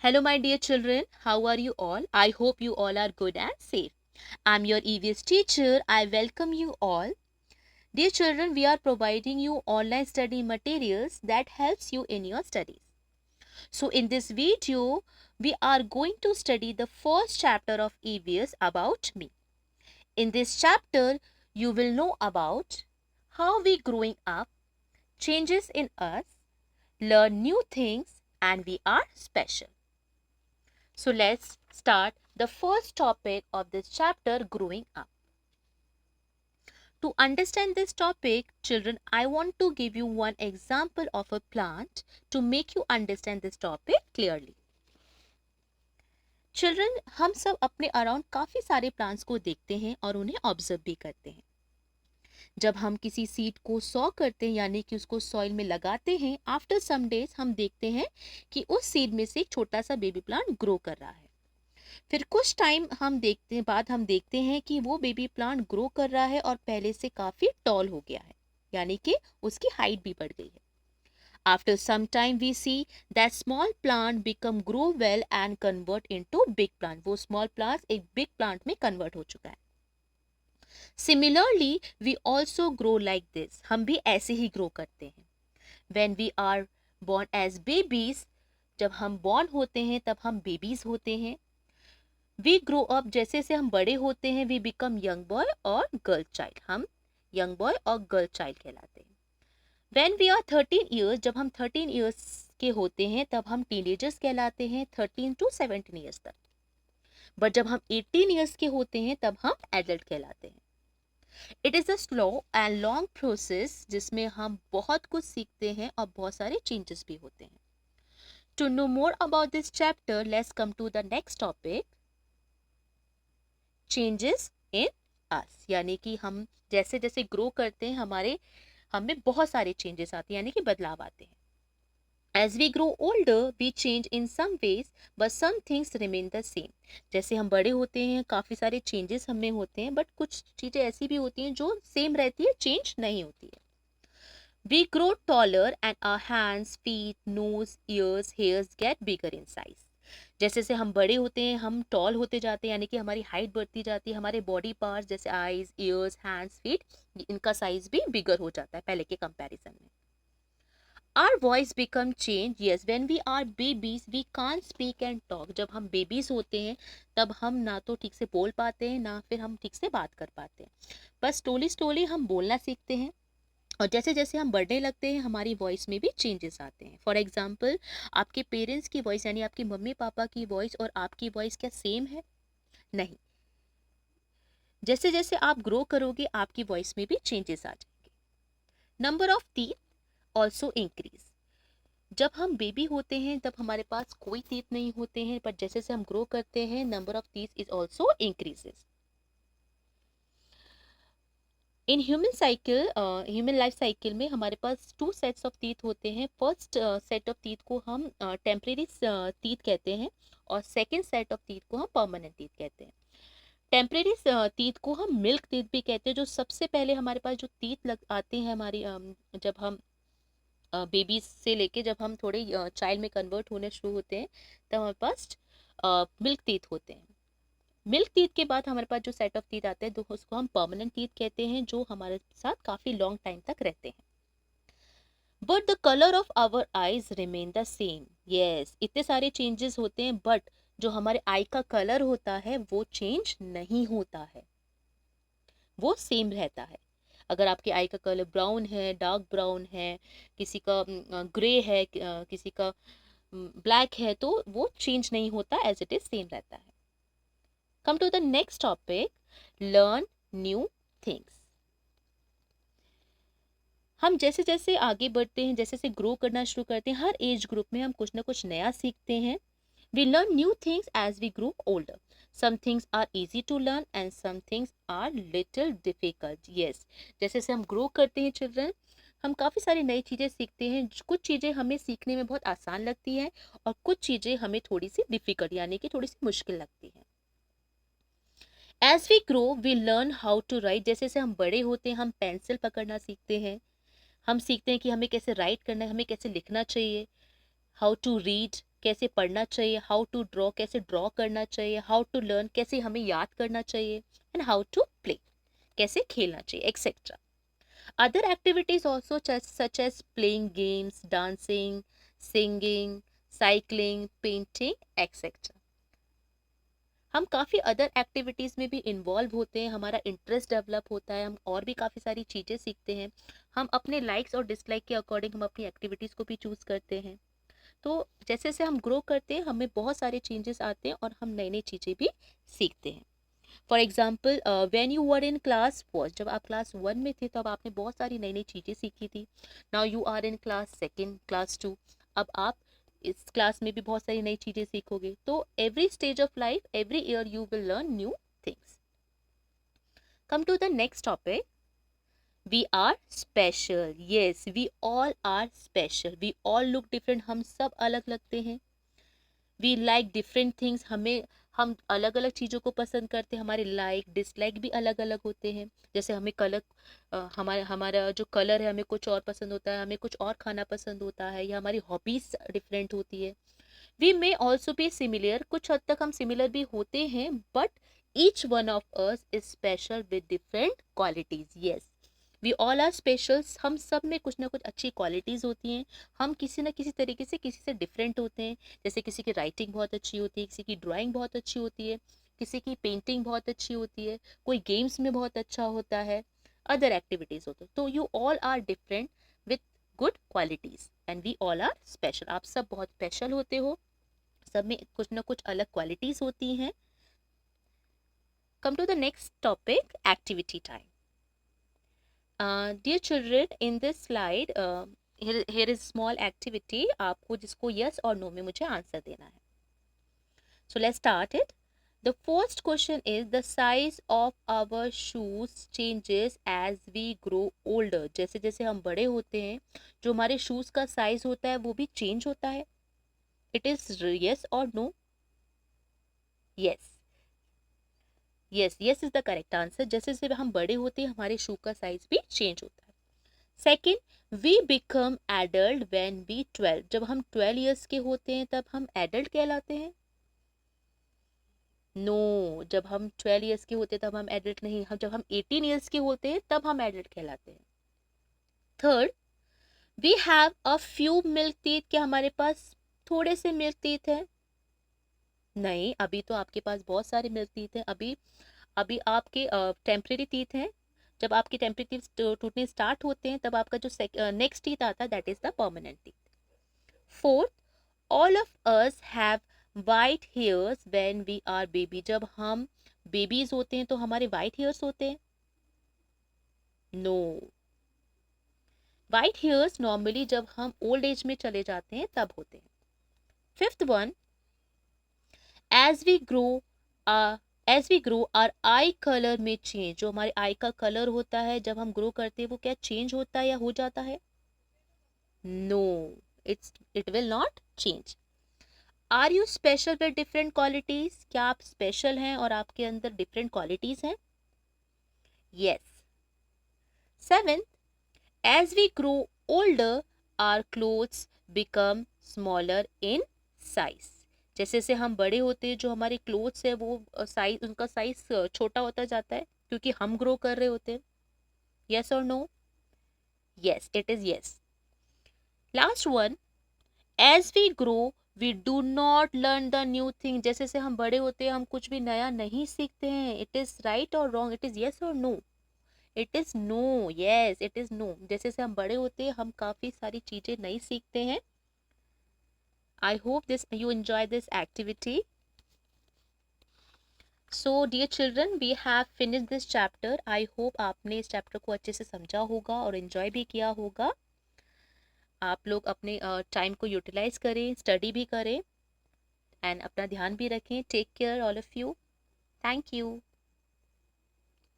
Hello, my dear children. How are you all? I hope you all are good and safe. I'm your EVS teacher. I welcome you all. Dear children, we are providing you online study materials that helps you in your studies. So in this video, we are going to study the first chapter of EVS about me. In this chapter, you will know about how we growing up, changes in us, learn new things, and we are special. So let's start the first topic of this chapter, growing up. To understand this topic, children, I want to give you one example of a plant to make you understand this topic clearly. Children, हम सब अपने around काफ़ी सारे plants को देखते हैं और उन्हें ऑब्जर्व भी करते हैं. जब हम किसी सीड को सॉ करते हैं यानी कि उसको सॉइल में लगाते हैं, आफ्टर सम डेज हम देखते हैं कि उस सीड में से एक छोटा सा बेबी प्लांट ग्रो कर रहा है. फिर कुछ टाइम हम देखते हैं कि वो बेबी प्लांट ग्रो कर रहा है और पहले से काफ़ी टॉल हो गया है, यानी कि उसकी हाइट भी बढ़ गई है. After some time we see that small plant become grow well and convert into big plant. वो small plants एक big plant में convert हो चुका है. Similarly, we also grow like this. हम भी ऐसे ही grow करते हैं. When we are born as babies, जब हम born होते हैं तब हम babies होते हैं. We grow up, जैसे से हम बड़े होते हैं, we become young boy और girl child. हम young boy और girl child कहलाते हैं. When we are 13 years, जब हम 13 years के होते हैं तब हम teenagers कहलाते हैं 13 to 17 years तक. बट जब हम 18 years के होते हैं तब हम adult कहलाते हैं. It is a slow and long process जिसमें हम बहुत कुछ सीखते हैं और बहुत सारे changes भी होते हैं. To know more about this chapter, let's come to the next topic, changes in us. यानी कि हम जैसे जैसे grow करते हैं हमें बहुत सारे चेंजेस आते हैं, यानी कि बदलाव आते हैं. As we grow older, we change in some ways, but some things remain the same. जैसे हम बड़े होते हैं काफ़ी सारे चेंजेस हमें होते हैं, बट कुछ चीज़ें ऐसी भी होती हैं जो सेम रहती है, चेंज नहीं होती है. We grow taller and our hands, feet, nose, ears, hairs get bigger in size. जैसे जैसे हम बड़े होते हैं हम टॉल होते जाते हैं, यानी कि हमारी हाइट बढ़ती जाती है. हमारे बॉडी पार्ट्स जैसे आईज, ईयर्स, हैंड्स, फीट, इनका साइज भी बिगर हो जाता है पहले के कंपैरिजन में. Our voice become change. Yes, when we are babies, we can't speak and talk. जब हम बेबीज होते हैं तब हम ना तो ठीक से बोल पाते हैं ना फिर हम ठीक से बात कर पाते हैं, बस स्लोली हम बोलना सीखते हैं. और जैसे जैसे हम बढ़ने लगते हैं हमारी वॉइस में भी चेंजेस आते हैं. फॉर एग्जाम्पल, आपके पेरेंट्स की वॉइस यानी आपके मम्मी पापा की वॉइस और आपकी वॉइस क्या सेम है? नहीं. जैसे जैसे आप ग्रो करोगे आपकी वॉइस में भी चेंजेस आ जाएंगे. Number of teeth also increase. जब हम बेबी होते हैं तब हमारे पास कोई टीथ नहीं होते हैं, पर जैसे जैसे हम ग्रो करते हैं number of teeth is also increases. In human life cycle में हमारे पास 2 सेट्स ऑफ टीथ होते हैं. फर्स्ट सेट ऑफ टीथ को हम टेम्परेरी टीथ कहते हैं और सेकेंड सेट ऑफ टीथ को हम परमानेंट टीथ कहते हैं. टेम्परेरी टीथ को हम मिल्क टीथ भी कहते हैं. जो सबसे पहले हमारे पास जो टीथ आते हैं हमारी जब हम बेबी से लेके जब हम थोड़े चाइल्ड में कन्वर्ट होने शुरू होते हैं तब हमारे पास मिल्क टीथ होते हैं. मिल्क टीथ के बाद हमारे पास जो सेट ऑफ टीथ आते हैं तो उसको हम परमानेंट टीथ कहते हैं, जो हमारे साथ काफ़ी लॉन्ग टाइम तक रहते हैं. But the colour of our eyes remain the same. Yes, इतने सारे चेंजेस होते हैं बट जो हमारे आई का कलर होता है वो चेंज नहीं होता है, वो सेम रहता है. अगर आपके आई का कलर ब्राउन है, डार्क ब्राउन है, किसी का ग्रे है, किसी का ब्लैक है, तो वो चेंज नहीं होता, एज इट इज सेम रहता है. Come to the next topic, learn new things. हम जैसे जैसे आगे बढ़ते हैं, जैसे जैसे ग्रो करना शुरू करते हैं, हर एज ग्रुप में हम कुछ ना कुछ नया सीखते हैं. We learn new things as we grow older. Some things are easy to learn and some things are little difficult. Yes, जैसे से हम grow करते हैं children, हम काफ़ी सारी नई चीज़ें सीखते हैं. कुछ चीज़ें हमें सीखने में बहुत आसान लगती हैं और कुछ चीज़ें हमें थोड़ी सी डिफ़िकल्ट यानी कि थोड़ी सी मुश्किल लगती हैं. As we grow, we learn how to write. जैसे से हम बड़े होते हैं हम पेंसिल पकड़ना सीखते हैं, हम सीखते हैं कि हमें कैसे राइट करना है, हमें कैसे लिखना चाहिए. हाउ टू रीड, कैसे पढ़ना चाहिए, हाउ टू ड्रॉ कैसे ड्रॉ करना चाहिए, हाउ टू लर्न कैसे हमें याद करना चाहिए, एंड हाउ टू प्ले कैसे खेलना चाहिए, etcetera. Other activities also such as playing games, dancing, singing, cycling, painting, etc. हम काफ़ी अदर एक्टिविटीज़ में भी इन्वॉल्व होते हैं, हमारा इंटरेस्ट डेवलप होता है, हम और भी काफ़ी सारी चीज़ें सीखते हैं. हम अपने लाइक्स और डिसलाइक के अकॉर्डिंग हम अपनी एक्टिविटीज़ को भी चूज़ करते हैं. तो जैसे जैसे हम ग्रो करते हैं हमें बहुत सारे चेंजेस आते हैं और हम नई नई चीज़ें भी सीखते हैं. For example when you were in class first, जब आप क्लास 1 में थे तब आपने बहुत सारी नई नई चीज़ें सीखी थी. Now you are in class second, class 2, अब आप इस क्लास में भी बहुत सारी नई चीज़ें सीखोगे. तो every stage of life, every year you will learn new things. Come to the next topic. We are special. Yes, we all are special. We all look different. हम सब अलग लगते हैं. We like different things. हम अलग अलग चीज़ों को पसंद करते हैं. हमारे लाइक डिसलाइक भी अलग अलग होते हैं. जैसे हमें कलर, हमारा जो कलर है हमें कुछ और पसंद होता है, हमें कुछ और खाना पसंद होता है, या हमारी हॉबीज डिफरेंट होती है. We may also be similar. कुछ हद तक हम सिमिलर भी होते हैं, but each one of us is special with different qualities. Yes, we all are specials. हम सब में कुछ ना कुछ अच्छी क्वालिटीज़ होती हैं. हम किसी ना किसी तरीके से किसी से डिफरेंट होते हैं. जैसे किसी की राइटिंग बहुत अच्छी होती है, किसी की ड्राइंग बहुत अच्छी होती है, किसी की पेंटिंग बहुत अच्छी होती है, कोई गेम्स में बहुत अच्छा होता है, अदर एक्टिविटीज़ होते हैं. तो you all are different with good qualities and we all are special. आप सब बहुत स्पेशल होते हो, सब में कुछ ना कुछ अलग क्वालिटीज़ होती हैं. Come to the next topic, activity time. Dear children, in this slide, here is small activity. आपको जिसको yes और no में मुझे आंसर देना है. So let's start it. The first question is the size of our shoes changes as we grow older. जैसे जैसे हम बड़े होते हैं जो हमारे शूज़ का साइज होता है वो भी चेंज होता है. It is yes or no? Yes. Yes is the correct answer. जैसे जैसे हम बड़े होते हैं हमारे शू का साइज भी चेंज होता है. Second, we become adult when we 12. जब हम 12 ईयर्स के होते हैं तब हम एडल्ट कहलाते हैं. नो, जब हम 12 ईयर्स के होते हैं तब हम एडल्ट नहीं. हम जब हम 18 ईयर्स के होते हैं तब हम एडल्ट कहलाते हैं. Third, we have a few milk teeth. क्या हमारे पास थोड़े से मिल्क टीथ हैं? नहीं, अभी तो आपके पास बहुत सारे मिल्क टीथ हैं. अभी अभी आपके टेम्परेरी टीथ हैं. जब आपके टेम्परेरी टीथ टूटने स्टार्ट होते हैं तब आपका जो नेक्स्ट टीथ आता है that is the permanent teeth. Fourth, all of us have white hairs when we are baby. जब हम बेबीज होते हैं तो हमारे वाइट हेयर्स होते हैं? नो, वाइट हेयर्स नॉर्मली जब हम ओल्ड एज में चले जाते हैं तब होते हैं. Fifth one, as we grow as we grow are eye colour में चेंज. जो हमारे आई का कलर होता है जब हम ग्रो करते हैं वो क्या चेंज होता है या हो जाता है? No, it will not change. Are you special with different qualities. क्या आप स्पेशल हैं और आपके अंदर डिफरेंट क्वालिटीज हैं? Yes. Seventh, as we grow older are clothes become smaller in size. जैसे जैसे हम बड़े होते हैं जो हमारे क्लोथ्स है वो साइज, उनका साइज छोटा होता जाता है क्योंकि हम ग्रो कर रहे होते हैं. यस और no? Yes, it is yes. Last one, as we grow we do not learn the new thing. जैसे जैसे हम बड़े होते हैं हम कुछ भी नया नहीं सीखते हैं. इट इज राइट और रॉन्ग? इट इज यस और no? It is no. Yes, it is no. जैसे जैसे हम बड़े होते हैं हम काफी सारी चीजें नई सीखते हैं. I hope you enjoy this activity. So dear children, we have finished this chapter. I hope आपने इस चैप्टर को अच्छे से समझा होगा और enjoy भी किया होगा. आप लोग अपने टाइम को यूटिलाइज करें, स्टडी भी करें एंड अपना ध्यान भी रखें. Take care all of you. Thank you.